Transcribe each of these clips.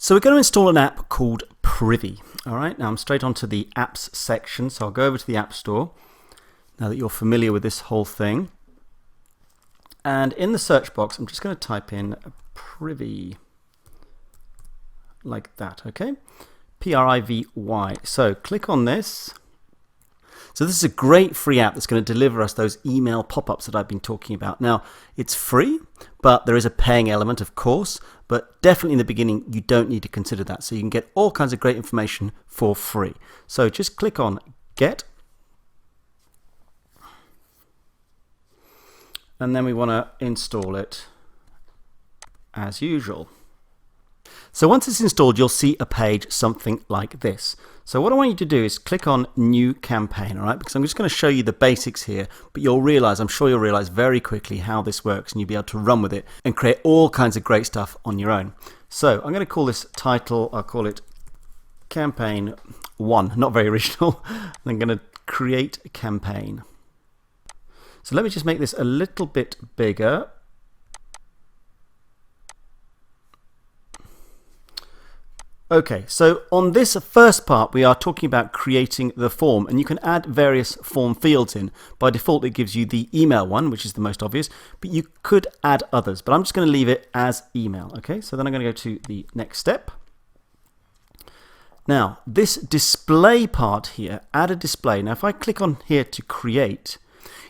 So we're going to install an app called Privy. All right, now I'm straight onto the apps section. So I'll go over to the App Store now that you're familiar with this whole thing. And in the search box, I'm just going to type in Privy like that, okay? P-R-I-V-Y. So click on this. So this is a great free app that's going to deliver us those email pop-ups that I've been talking about. Now, it's free, but there is a paying element, of course, but definitely in the beginning, you don't need to consider that. So you can get all kinds of great information for free. So just click on Get. And then we want to install it as usual. So once it's installed, you'll see a page something like this. So what I want you to do is click on New Campaign, all right? Because I'm just going to show you the basics here, but I'm sure you'll realize very quickly how this works, and you'll be able to run with it and create all kinds of great stuff on your own. So I'm going to call this title, I'll call it Campaign 1, not very original. I'm going to create a campaign. So let me just make this a little bit bigger. Okay, so on this first part, we are talking about creating the form, and you can add various form fields in. By default, it gives you the email one, which is the most obvious, but you could add others, but I'm just going to leave it as email. Okay, so then I'm going to go to the next step. Now, this display part here, add a display. Now, if I click on here to create,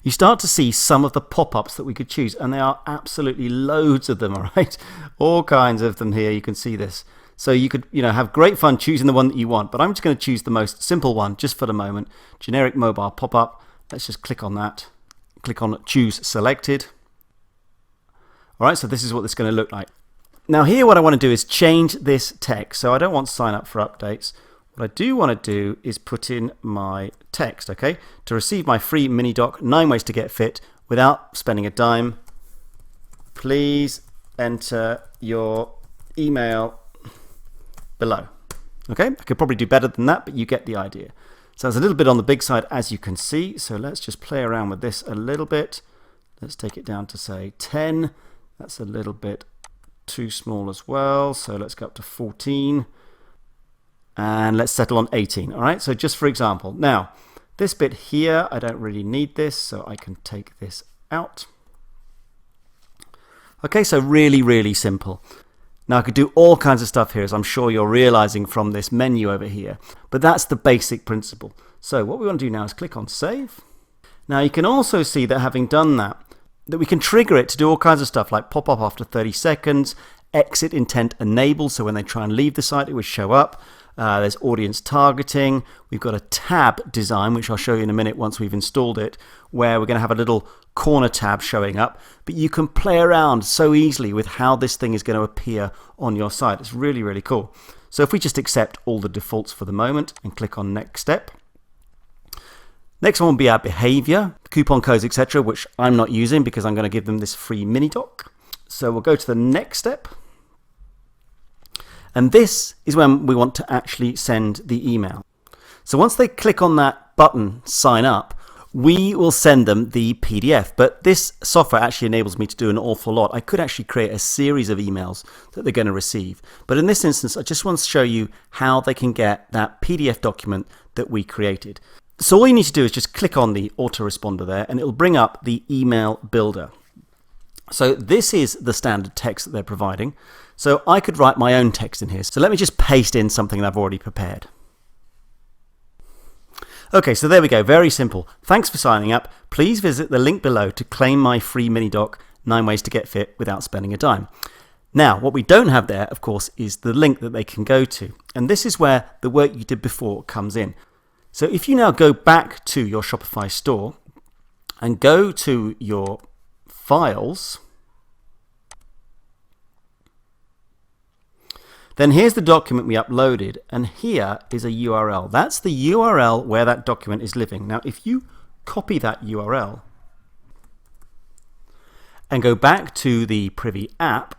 you start to see some of the pop-ups that we could choose, and there are absolutely loads of them, all right? All kinds of them here, you can see this. So you could, have great fun choosing the one that you want, but I'm just going to choose the most simple one just for the moment. Generic mobile pop-up. Let's just click on that. Click on Choose Selected. All right, so this is what it's going to look like. Now here what I want to do is change this text. So I don't want sign up for updates. What I do want to do is put in my text, okay? To receive my free mini doc, 9 ways to get fit without spending a dime, please enter your email below. Okay, I could probably do better than that, but you get the idea. So it's a little bit on the big side, as you can see. So let's just play around with this a little bit. Let's take it down to say 10. That's a little bit too small as well. So let's go up to 14. And let's settle on 18. All right, so just for example. Now, this bit here, I don't really need this, so I can take this out. Okay, so really, really simple. Now I could do all kinds of stuff here, as I'm sure you're realizing from this menu over here, but that's the basic principle. So what we want to do now is click on Save. Now you can also see that having done that we can trigger it to do all kinds of stuff like pop up after 30 seconds, exit intent enabled, so when they try and leave the site it will show up. There's audience targeting. We've got a tab design, which I'll show you in a minute once we've installed it, where we're going to have a little corner tab showing up. But you can play around so easily with how this thing is going to appear on your site. It's really, really cool. So if we just accept all the defaults for the moment and click on Next Step. Next one will be our behavior, coupon codes, etc., which I'm not using because I'm going to give them this free mini doc. So we'll go to the next step. And this is when we want to actually send the email. So once they click on that button, sign up, we will send them the PDF. But this software actually enables me to do an awful lot. I could actually create a series of emails that they're going to receive. But in this instance, I just want to show you how they can get that PDF document that we created. So all you need to do is just click on the autoresponder there, and it'll bring up the email builder. So this is the standard text that they're providing. So I could write my own text in here. So let me just paste in something that I've already prepared. Okay, so there we go. Very simple. Thanks for signing up. Please visit the link below to claim my free mini doc, 9 ways to get fit without spending a dime. Now, what we don't have there, of course, is the link that they can go to. And this is where the work you did before comes in. So if you now go back to your Shopify store and go to your files, then here's the document we uploaded, and here is a URL. That's the URL where that document is living. Now, if you copy that URL and go back to the Privy app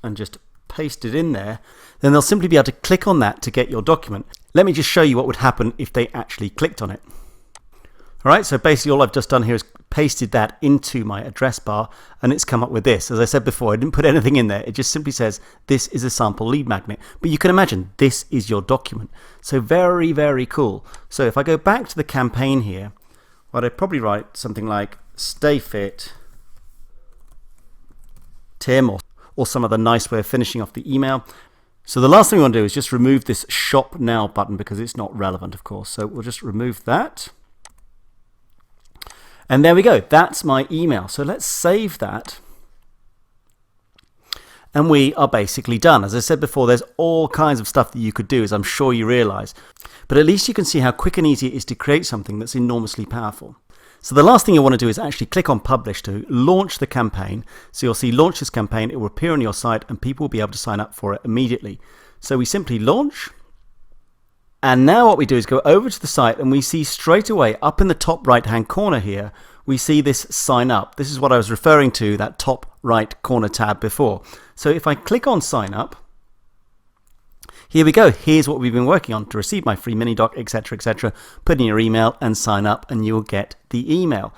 and just paste it in there, then they'll simply be able to click on that to get your document. Let me just show you what would happen if they actually clicked on it. All right, so basically all I've just done here is pasted that into my address bar, and it's come up with this. As I said before, I didn't put anything in there. It just simply says, this is a sample lead magnet. But you can imagine, this is your document. So very, very cool. So if I go back to the campaign here, well, I'd probably write something like, stay fit, Tim, or some other nice way of finishing off the email. So the last thing we want to do is just remove this shop now button because it's not relevant, of course. So we'll just remove that. And there we go, that's my email. So let's save that. And we are basically done. As I said before, there's all kinds of stuff that you could do, as I'm sure you realize. But at least you can see how quick and easy it is to create something that's enormously powerful. So the last thing you want to do is actually click on Publish to launch the campaign. So you'll see launch this campaign, it will appear on your site, and people will be able to sign up for it immediately. So we simply launch. And now what we do is go over to the site, and we see straight away up in the top right hand corner here, we see this sign up. This is what I was referring to, that top right corner tab before. So if I click on sign up, here we go. Here's what we've been working on to receive my free mini doc, etc., etc. Put in your email and sign up, and you'll get the email.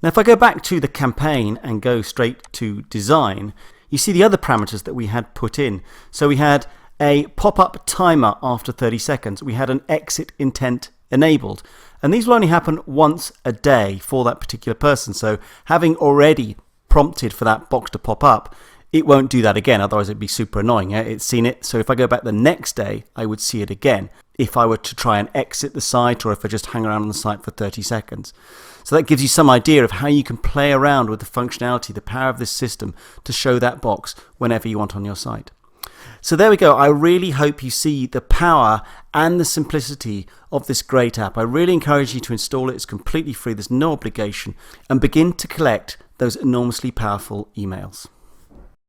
Now, if I go back to the campaign and go straight to design, you see the other parameters that we had put in. So we had a pop-up timer after 30 seconds. We had an exit intent enabled. And these will only happen once a day for that particular person. So having already prompted for that box to pop up, it won't do that again, otherwise it'd be super annoying. It's seen it, so if I go back the next day, I would see it again if I were to try and exit the site, or if I just hang around on the site for 30 seconds. So that gives you some idea of how you can play around with the functionality, the power of this system to show that box whenever you want on your site. So there we go. I really hope you see the power and the simplicity of this great app. I really encourage you to install it. It's completely free. There's no obligation. And begin to collect those enormously powerful emails.